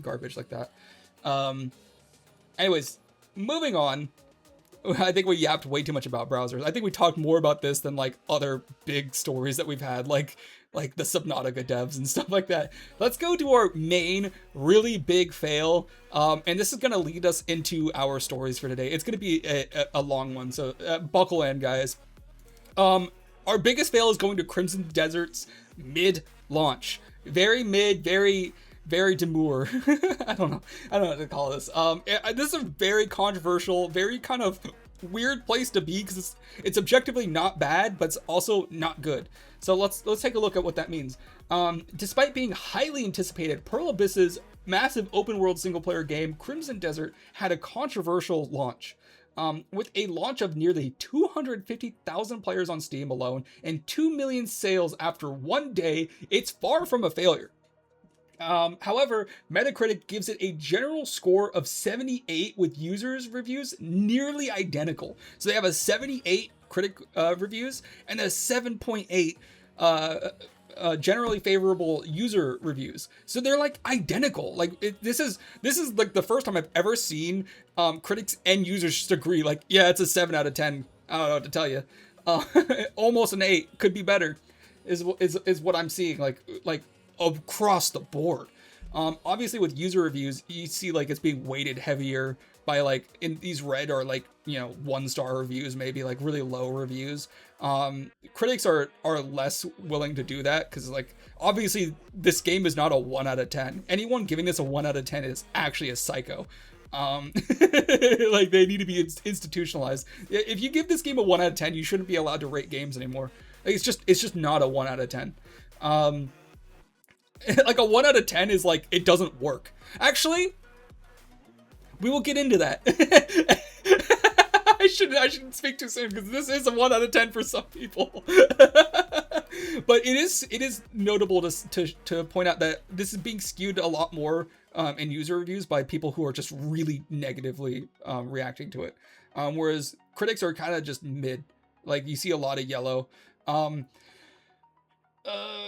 garbage like that. Anyways, moving on. I think we yapped way too much about browsers. I think we talked more about this than like other big stories that we've had, like the Subnautica devs and stuff like that. Let's go to our main really big fail. And this is going to lead us into our stories for today. It's going to be a long one, so buckle in, guys. Our biggest fail is going to Crimson Desert's mid-launch. Very mid, very demure. I don't know what to call this. This is a very controversial, very kind of weird place to be, because it's objectively not bad, but it's also not good. So let's take a look at what that means. Despite being highly anticipated, Pearl Abyss's massive open world single player game, Crimson Desert, had a controversial launch. With a launch of nearly 250,000 players on Steam alone and 2 million sales after one day, it's far from a failure. However, Metacritic gives it a general score of 78 with users' reviews nearly identical. So they have a 78 critic reviews and a 7.8 generally favorable user reviews. So they're like identical. Like this is like the first time I've ever seen critics and users just agree. Like, yeah, it's a 7 out of 10. I don't know what to tell you. Almost an 8. Could be better. Is what I'm seeing. Like across the board. Obviously with user reviews, you see like it's being weighted heavier by like in these red or like, 1-star reviews, maybe like really low reviews. Critics are less willing to do that because like obviously this game is not a 1 out of 10. Anyone giving this a 1 out of 10 is actually a psycho. Like they need to be institutionalized. If you give this game a 1 out of 10, you shouldn't be allowed to rate games anymore. Like, it's just not a 1 out of 10. Like a 1 out of 10 is like, it doesn't work. Actually, we will get into that. I shouldn't speak too soon because this is a 1 out of 10 for some people. But it is notable to point out that this is being skewed a lot more in user reviews by people who are just really negatively reacting to it. Whereas critics are kind of just mid. Like you see a lot of yellow.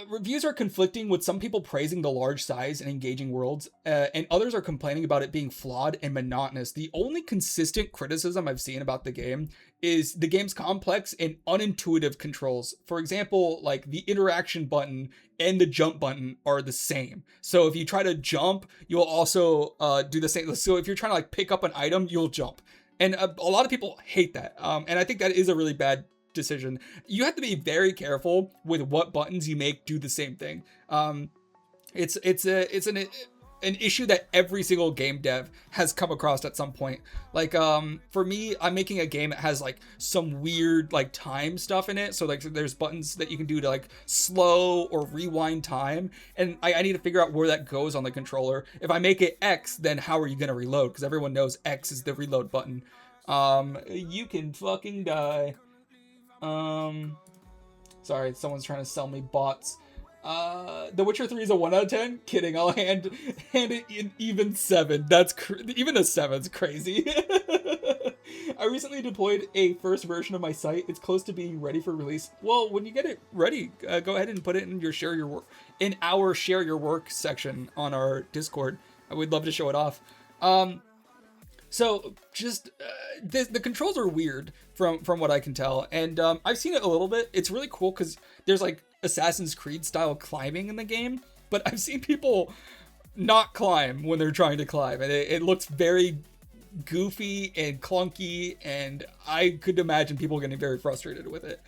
Reviews are conflicting, with some people praising the large size and engaging worlds, and others are complaining about it being flawed and monotonous. The only consistent criticism I've seen about the game is the game's complex and unintuitive controls. For example, like the interaction button and the jump button are the same. So if you try to jump, you'll also do the same. So if you're trying to like pick up an item, you'll jump. And a lot of people hate that. And I think that is a really bad decision. You have to be very careful with what buttons you make do the same thing. It's an issue that every single game dev has come across at some point. Like for me, I'm making a game that has like some weird like time stuff in it. So like there's buttons that you can do to like slow or rewind time, and I need to figure out where that goes on the controller. If I make it X, then how are you gonna reload? Because everyone knows X is the reload button. You can fucking die. Sorry, someone's trying to sell me bots. The Witcher 3 is a 1 out of 10? Kidding, I'll hand it in even 7. That's even a 7's crazy. I recently deployed a first version of my site. It's close to being ready for release. Well, when you get it ready, go ahead and put it in your share your work section on our Discord. We'd love to show it off. So just the controls are weird from what I can tell, and I've seen it a little bit. It's really cool because there's like Assassin's Creed style climbing in the game, but I've seen people not climb when they're trying to climb, and it looks very goofy and clunky, and I could imagine people getting very frustrated with it.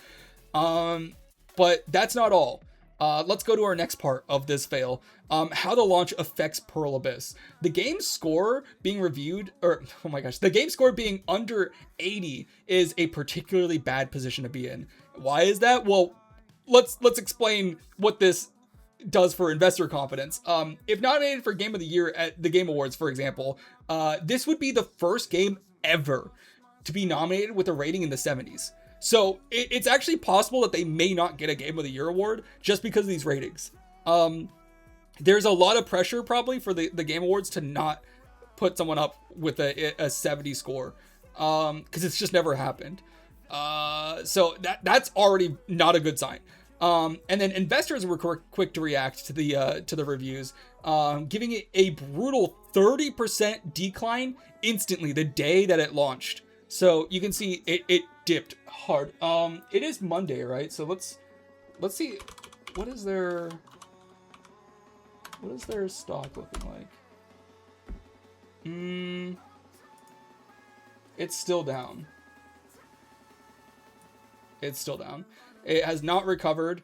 But that's not all. Let's go to our next part of this fail. How the launch affects Pearl Abyss. The game's score being the game score being under 80 is a particularly bad position to be in. Why is that? Well, let's explain what this does for investor confidence. If nominated for Game of the Year at the Game Awards, for example, this would be the first game ever to be nominated with a rating in the 70s. So it's actually possible that they may not get a Game of the Year award just because of these ratings. There's a lot of pressure probably for the Game Awards to not put someone up with a 70 score, because it's just never happened. So that's already not a good sign. And then investors were quick to react to the reviews, giving it a brutal 30% decline instantly the day that it launched. So you can see it dipped hard. It is Monday, right? So let's see, what is their stock looking like? It's still down. It's still down. It has not recovered.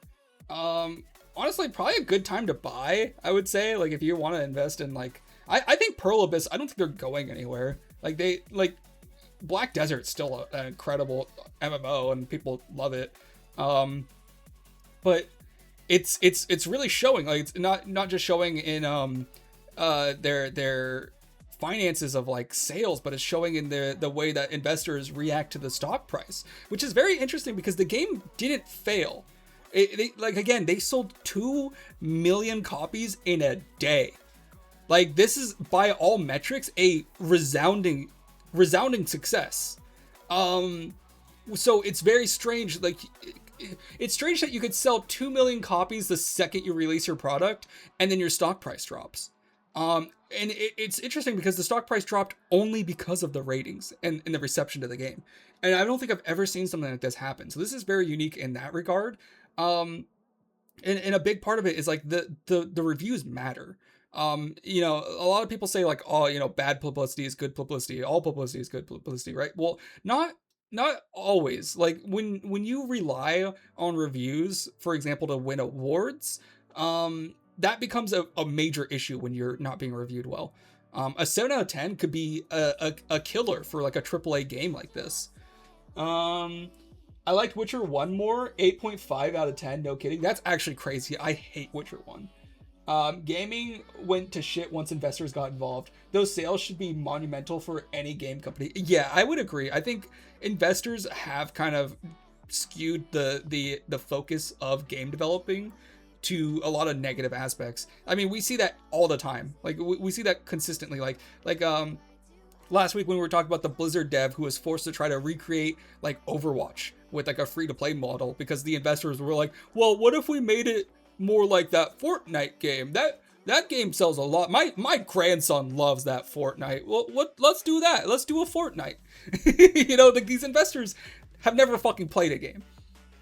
Honestly, probably a good time to buy, I would say. Like, if you want to invest in, like, I think Pearl Abyss, I don't think they're going anywhere. Like, Black Desert's still an incredible MMO and people love it. But it's really showing. Like, it's not just showing in their finances of like sales, but it's showing in the way that investors react to the stock price, which is very interesting because the game didn't fail. They sold 2 million copies in a day. Like, this is by all metrics a resounding success. So it's very strange. Like, it's strange that you could sell 2 million copies the second you release your product and then your stock price drops. And it's interesting because the stock price dropped only because of the ratings and the reception to the game. And I don't think I've ever seen something like this happen. So this is very unique in that regard. And a big part of it is like the reviews matter. A lot of people say like, oh, bad publicity is good publicity. All publicity is good publicity, right? Well, not always. Like, when you rely on reviews, for example, to win awards, that becomes a major issue when you're not being reviewed well. A 7 out of 10 could be a killer for like a AAA game like this. I liked Witcher 1 more, 8.5 out of 10, no kidding. That's actually crazy. I hate Witcher 1. Gaming went to shit once investors got involved. Those sales should be monumental for any game company. Yeah, I would agree. I think investors have kind of skewed the focus of game developing to a lot of negative aspects. I mean, we see that all the time. Like, we see that consistently. Like last week when we were talking about the Blizzard dev who was forced to try to recreate like Overwatch with like a free-to-play model because the investors were like, well, what if we made it more like that Fortnite game? That game sells a lot. My grandson loves that Fortnite. Well, let's do that. Let's do a Fortnite. These investors have never fucking played a game.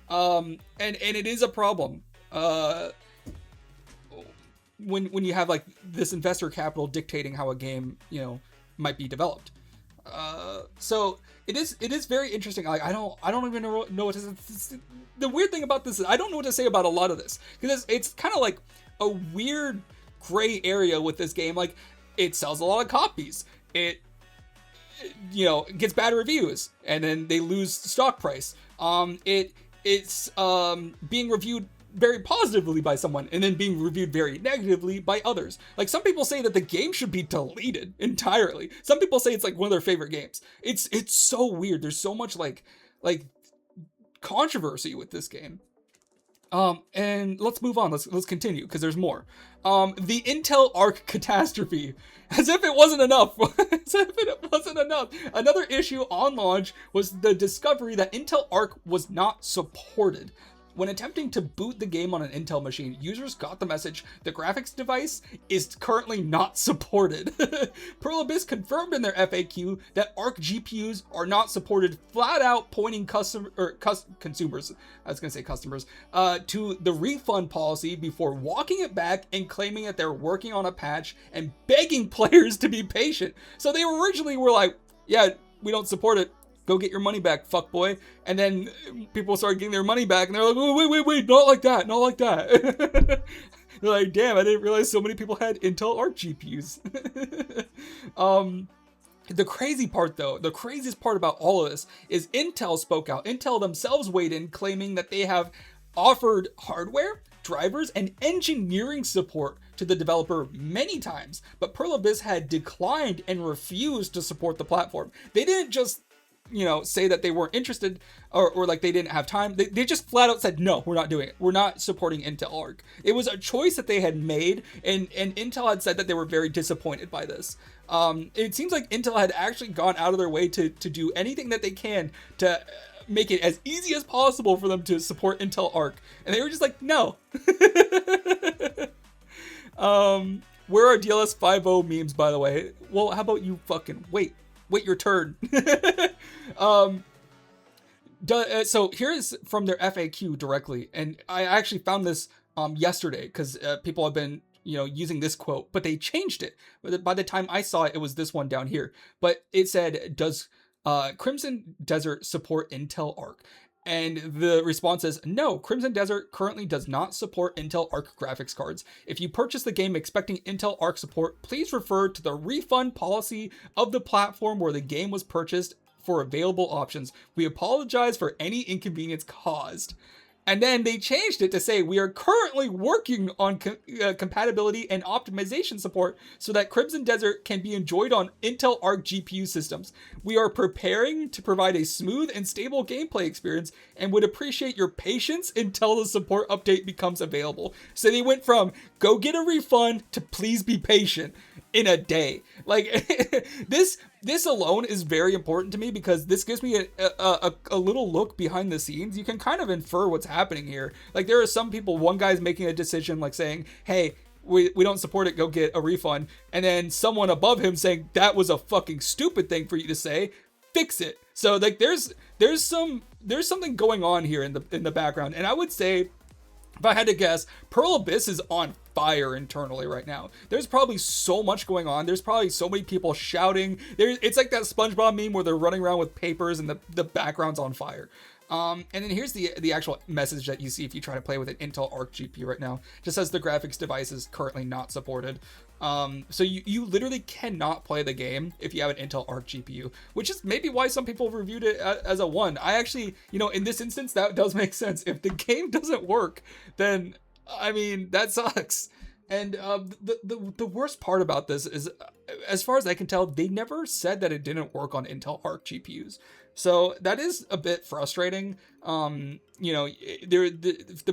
And it is a problem. When you have like this investor capital dictating how a game, might be developed. So it is very interesting. Like, I don't even know what to say. The weird thing about this is I don't know what to say about a lot of this because it's kind of like a weird gray area with this game. Like, it sells a lot of copies. It gets bad reviews and then they lose stock price. It's being reviewed very positively by someone and then being reviewed very negatively by others. Like, some people say that the game should be deleted entirely. Some people say it's like one of their favorite games. It's so weird. There's so much like controversy with this game. And let's move on. Let's continue because there's more. The Intel Arc catastrophe, as if it wasn't enough. As if it wasn't enough. Another issue on launch was the discovery that Intel Arc was not supported. When attempting to boot the game on an Intel machine, users got the message, the graphics device is currently not supported. Pearl Abyss confirmed in their FAQ that Arc GPUs are not supported, flat out pointing consumers, I was going to say customers, to the refund policy before walking it back and claiming that they're working on a patch and begging players to be patient. So they originally were like, yeah, we don't support it. Go get your money back, fuckboy. And then people started getting their money back, and they're like, wait, not like that. They're like, damn, I didn't realize so many people had Intel Arc GPUs. The crazy part, though, the craziest part about all of this is Intel spoke out. Intel themselves weighed in, claiming that they have offered hardware, drivers, and engineering support to the developer many times, but Pearl Abyss had declined and refused to support the platform. They didn't just say that they weren't interested or like they didn't have time. They just flat out said, no, we're not doing it. We're not supporting Intel Arc. It was a choice that they had made, and Intel had said that they were very disappointed by this. It seems like Intel had actually gone out of their way to do anything that they can to make it as easy as possible for them to support Intel Arc. And they were just like, no. Where are DLS 5.0 memes, by the way? Well, how about you fucking wait your turn. So here's from their FAQ directly, and I actually found this yesterday because people have been using this quote, but they changed it. By the time I saw it, it was this one down here. But it said, "Does Crimson Desert support Intel Arc?" And the response is, no, Crimson Desert currently does not support Intel Arc graphics cards. If you purchase the game expecting Intel Arc support, please refer to the refund policy of the platform where the game was purchased for available options. We apologize for any inconvenience caused. And then they changed it to say, we are currently working on compatibility and optimization support so that Crimson Desert can be enjoyed on Intel Arc GPU systems. We are preparing to provide a smooth and stable gameplay experience and would appreciate your patience until the support update becomes available. So they went from go get a refund to please be patient in a day. Like this alone is very important to me because this gives me a little look behind the scenes. You can kind of infer what's happening here. Like there are some people, one guy's making a decision like saying, hey, we don't support it, go get a refund. And then someone above him saying that was a fucking stupid thing for you to say, fix it. So like there's something going on here in the background. And I would say, if I had to guess, Pearl Abyss is on fire internally right now. There's probably so much going on. There's probably so many people shouting. It's like that SpongeBob meme where they're running around with papers and the background's on fire. And then here's the actual message that you see if you try to play with an Intel Arc GPU right now. Just says the graphics device is currently not supported. So you literally cannot play the game if you have an Intel Arc GPU, which is maybe why some people reviewed it as a 1. I actually, in this instance, that does make sense. If the game doesn't work, then, I mean, that sucks. And the worst part about this is, as far as I can tell, they never said that it didn't work on Intel Arc GPUs. So that is a bit frustrating. The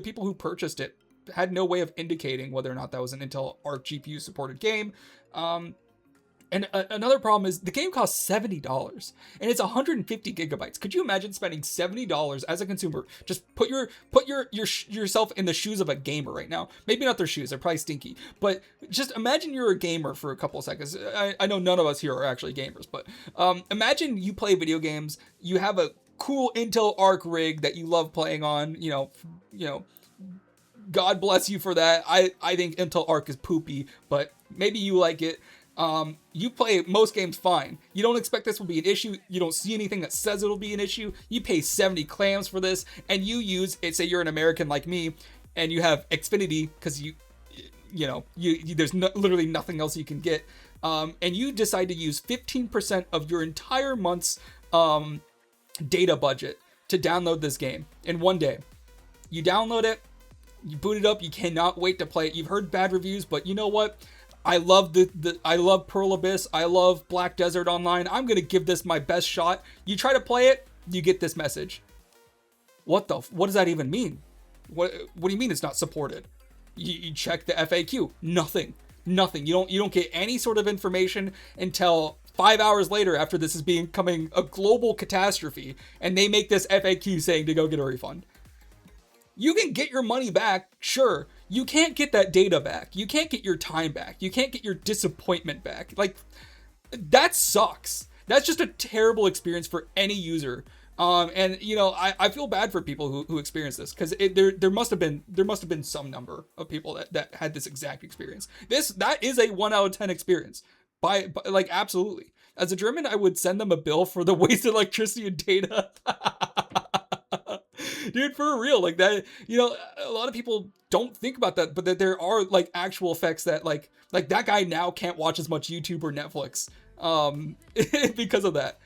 people who purchased it had no way of indicating whether or not that was an Intel Arc GPU supported game. And another problem is the game costs $70 and it's 150 gigabytes. Could you imagine spending $70 as a consumer? Just put yourself in the shoes of a gamer right now. Maybe not their shoes, they're probably stinky, but just imagine you're a gamer for a couple of seconds. I know none of us here are actually gamers, but imagine you play video games, you have a cool Intel Arc rig that you love playing on, God bless you for that. I think Intel Arc is poopy, but maybe you like it. You play most games fine. You don't expect this will be an issue. You don't see anything that says it'll be an issue. You pay 70 clams for this, and you use it. Say you're an American like me, and you have Xfinity because there's literally nothing else you can get. And you decide to use 15% of your entire month's data budget to download this game in one day. You download it, you boot it up. You cannot wait to play it. You've heard bad reviews, but you know what? I love I love Pearl Abyss. I love Black Desert Online. I'm going to give this my best shot. You try to play it, you get this message. What does that even mean? What do you mean it's not supported? You check the FAQ. Nothing. You don't get any sort of information until 5 hours later after this is becoming a global catastrophe and they make this FAQ saying to go get a refund. You can get your money back, sure. You can't get that data back. You can't get your time back. You can't get your disappointment back. Like, that sucks. That's just a terrible experience for any user. I feel bad for people who experience this because there must have been some number of people that had this exact experience. That is a 1 out of 10 experience. By like, absolutely. As a German, I would send them a bill for the wasted electricity and data. Dude, for real, like that, a lot of people don't think about that, but that there are like actual effects that like that guy now can't watch as much YouTube or Netflix because of that.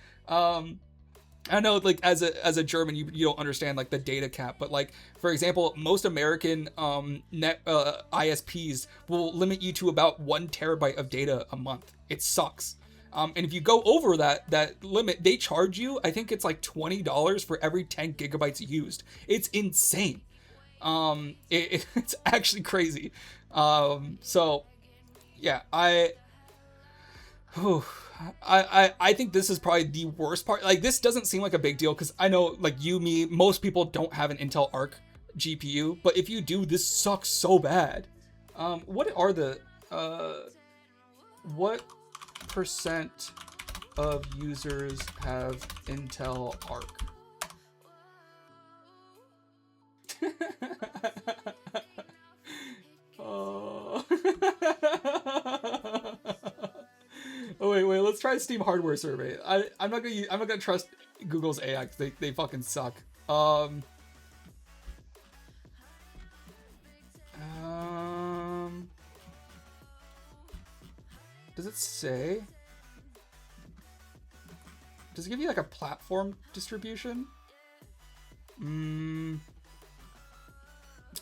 I know, like, as a German, you don't understand like the data cap, but like, for example, most American ISPs will limit you to about 1 terabyte of data a month. It sucks. And if you go over that limit, they charge you, I think it's like $20 for every 10 gigabytes used. It's insane. It's actually crazy. So yeah, I think this is probably the worst part. Like, this doesn't seem like a big deal because I know, like, me, most people don't have an Intel Arc GPU, but if you do, this sucks so bad. What are the what percent of users have Intel Arc? Oh. Oh wait, let's try a Steam hardware survey. I'm not gonna trust Google's AI because they fucking suck. Um, does it say? Does it give you like a platform distribution?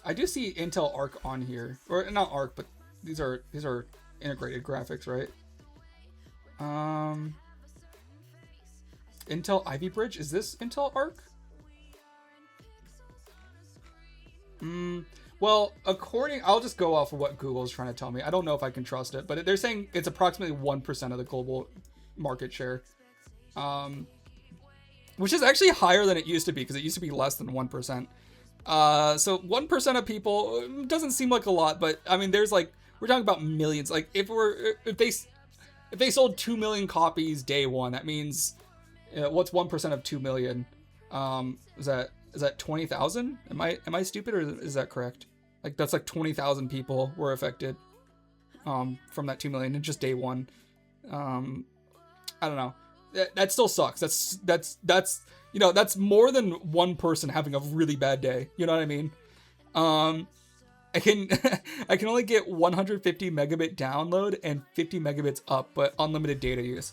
I do see Intel Arc on here, or not Arc, but these are integrated graphics, right? Intel Ivy Bridge, is this Intel Arc? Well, I'll just go off of what Google's trying to tell me. I don't know if I can trust it, but they're saying it's approximately 1% of the global market share. Which is actually higher than it used to be, because it used to be less than 1%. So 1% of people doesn't seem like a lot, but I mean, we're talking about millions. Like if they sold 2 million copies day one, that means what's 1% of 2 million? Is that 20,000? Am I stupid, or is that correct? Like that's like 20,000 people were affected from that 2 million in just day one. I don't know. That still sucks. That's more than one person having a really bad day. You know what I mean? I can only get 150 megabit download and 50 megabits up, but unlimited data use.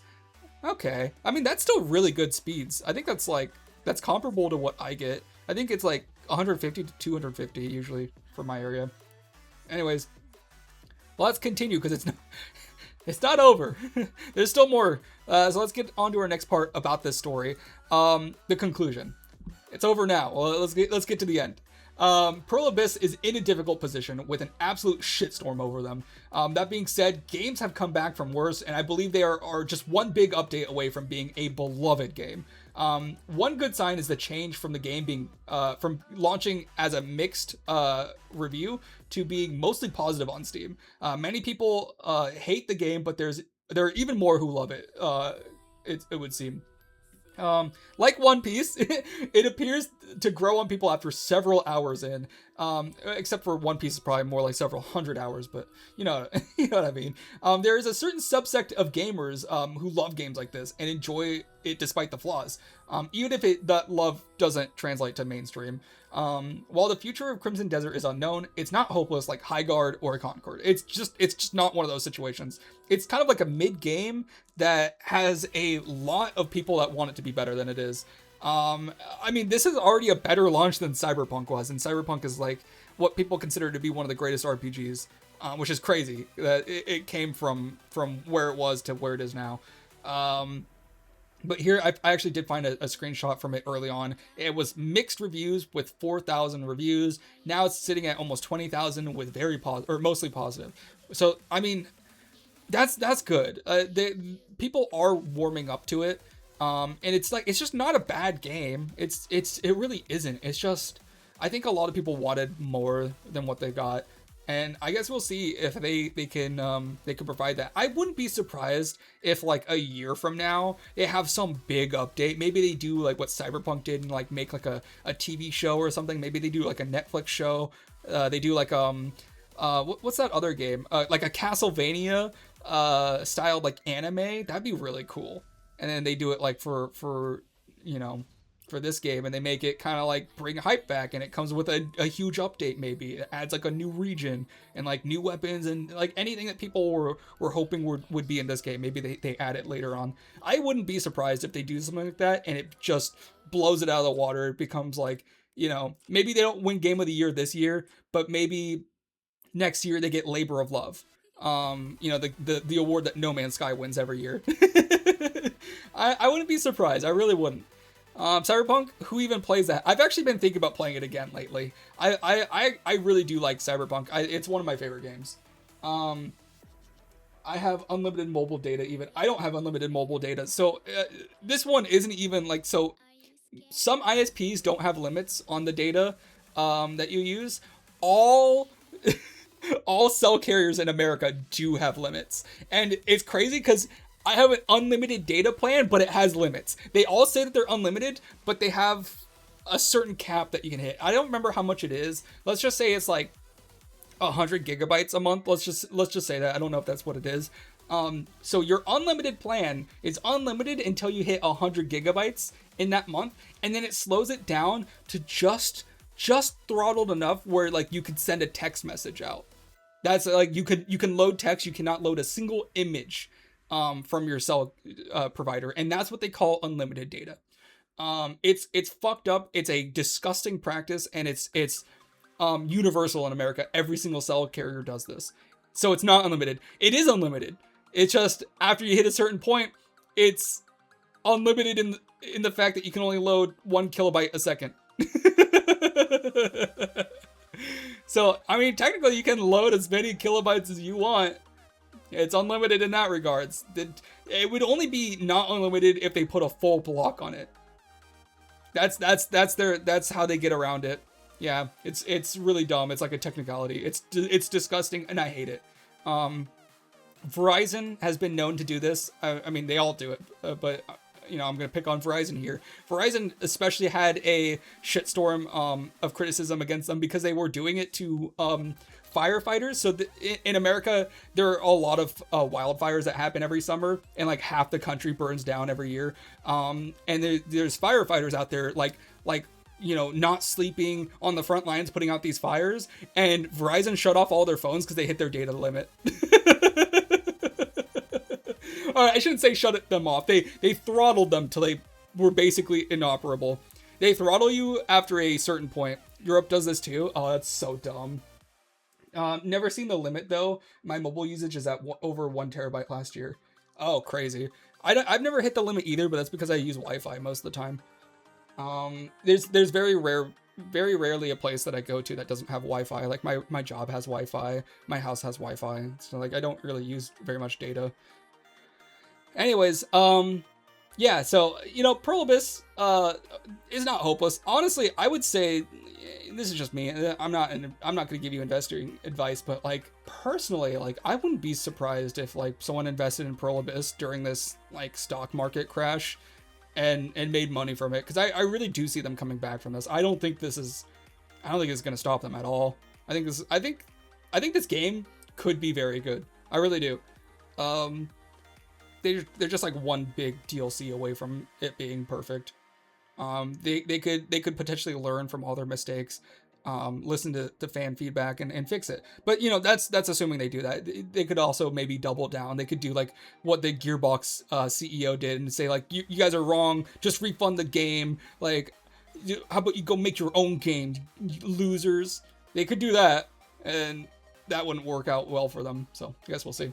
Okay. I mean, that's still really good speeds. I think that's comparable to what I get. I think it's like 150 to 250 usually for my area. Anyways, well, let's continue because it's not over. There's still more. So let's get on to our next part about this story. The conclusion. It's over now. Well, let's get to the end. Pearl Abyss is in a difficult position with an absolute shitstorm over them. That being said, games have come back from worse, and I believe they are just one big update away from being a beloved game. One good sign is the change from the game being from launching as a mixed review to being mostly positive on Steam. Many people hate the game, but there are even more who love it. It would seem. Like One Piece, it appears to grow on people after several hours in. Except for One Piece is probably more like several hundred hours, but you know what I mean. There is a certain subsect of gamers who love games like this and enjoy it despite the flaws. Even if that love doesn't translate to mainstream. While the future of Crimson Desert is unknown, it's not hopeless like Highguard or Concord. It's just not one of those situations. It's kind of like a mid-game that has a lot of people that want it to be better than it is. I mean, this is already a better launch than Cyberpunk was, and Cyberpunk is like what people consider to be one of the greatest RPGs, which is crazy that it came from where it was to where it is now. But here, I actually did find a screenshot from it early on. It was mixed reviews with 4,000 reviews. Now it's sitting at almost 20,000 with very positive, or mostly positive. So, I mean, that's good. People are warming up to it. And it's just not a bad game. It really isn't. It's just, I think a lot of people wanted more than what they got. And I guess we'll see if they can provide that. I wouldn't be surprised if like a year from now they have some big update. Maybe they do like what Cyberpunk did and like make like a TV show or something. Maybe they do like a Netflix show. They do like what's that other game? Like a Castlevania styled like anime. That'd be really cool. And then they do it like for this game, and they make it kind of like bring hype back, and it comes with a huge update. Maybe it adds like a new region and like new weapons and like anything that people were hoping would be in this game. Maybe they add it later on. I wouldn't be surprised if they do something like that and it just blows it out of the water. It becomes like, maybe they don't win Game of the Year this year, but maybe next year they get Labor of Love. The award that No Man's Sky wins every year. I wouldn't be surprised. I really wouldn't. Cyberpunk, who even plays that? I've actually been thinking about playing it again lately. I really do like Cyberpunk. It's one of my favorite games. I have unlimited mobile data even. I don't have unlimited mobile data. So this one isn't even like, so some ISPs don't have limits on the data that you use. All All cell carriers in America do have limits. And it's crazy because I have an unlimited data plan, but it has limits. They all say that they're unlimited, but they have a certain cap that you can hit. I don't remember how much it is. Let's just say it's like 100 gigabytes a month. Let's just say that. I don't know if that's what it is. So your unlimited plan is unlimited until you hit 100 gigabytes in that month, and then it slows it down to just throttled enough where like you could send a text message out. That's like you can load text, you cannot load a single image from your cell provider, and that's what they call unlimited data. It's fucked up. It's a disgusting practice, and it's universal in America. Every single cell carrier does this. So it's not unlimited. It is unlimited. It's just after you hit a certain point, it's unlimited in the fact that you can only load 1 kilobyte a second. So, I mean, technically you can load as many kilobytes as you want. It's unlimited in that regards. It would only be not unlimited if they put a full block on it. That's how they get around it. Yeah, it's really dumb. It's like a technicality. It's disgusting, and I hate it. Verizon has been known to do this. I mean, they all do it, but you know, I'm gonna pick on Verizon here. Verizon especially had a shitstorm of criticism against them because they were doing it to firefighters. So in America, there are a lot of wildfires that happen every summer, and like half the country burns down every year. And there's firefighters out there like you know, not sleeping on the front lines putting out these fires, and Verizon shut off all their phones because they hit their data limit. I shouldn't say shut them off. They throttled them till they were basically inoperable. They throttle you after a certain point. Europe does this too. Oh, that's so dumb. Never seen the limit though. My mobile usage is at over 1 terabyte last year. Oh, crazy. I've never hit the limit either, but that's because I use Wi-Fi most of the time. There's very rarely a place that I go to that doesn't have Wi-Fi. Like my job has Wi-Fi, my house has Wi-Fi, so like I don't really use very much data. Anyways, yeah, so you know, Pearl Abyss is not hopeless. Honestly, I would say this is just me. I'm not going to give you investing advice, but like personally, like I wouldn't be surprised if like someone invested in Pearl Abyss during this like stock market crash and made money from it, because I really do see them coming back from this. I don't think it's going to stop them at all. I think this game could be very good. I really do. They're just like one big DLC away from it being perfect. They could potentially learn from all their mistakes, listen to fan feedback and fix it. But you know, that's assuming they do that. They could also maybe double down. They could do like what the Gearbox CEO did and say like, you guys are wrong, just refund the game. Like, how about you go make your own game, you losers? They could do that, and that wouldn't work out well for them. So I guess we'll see.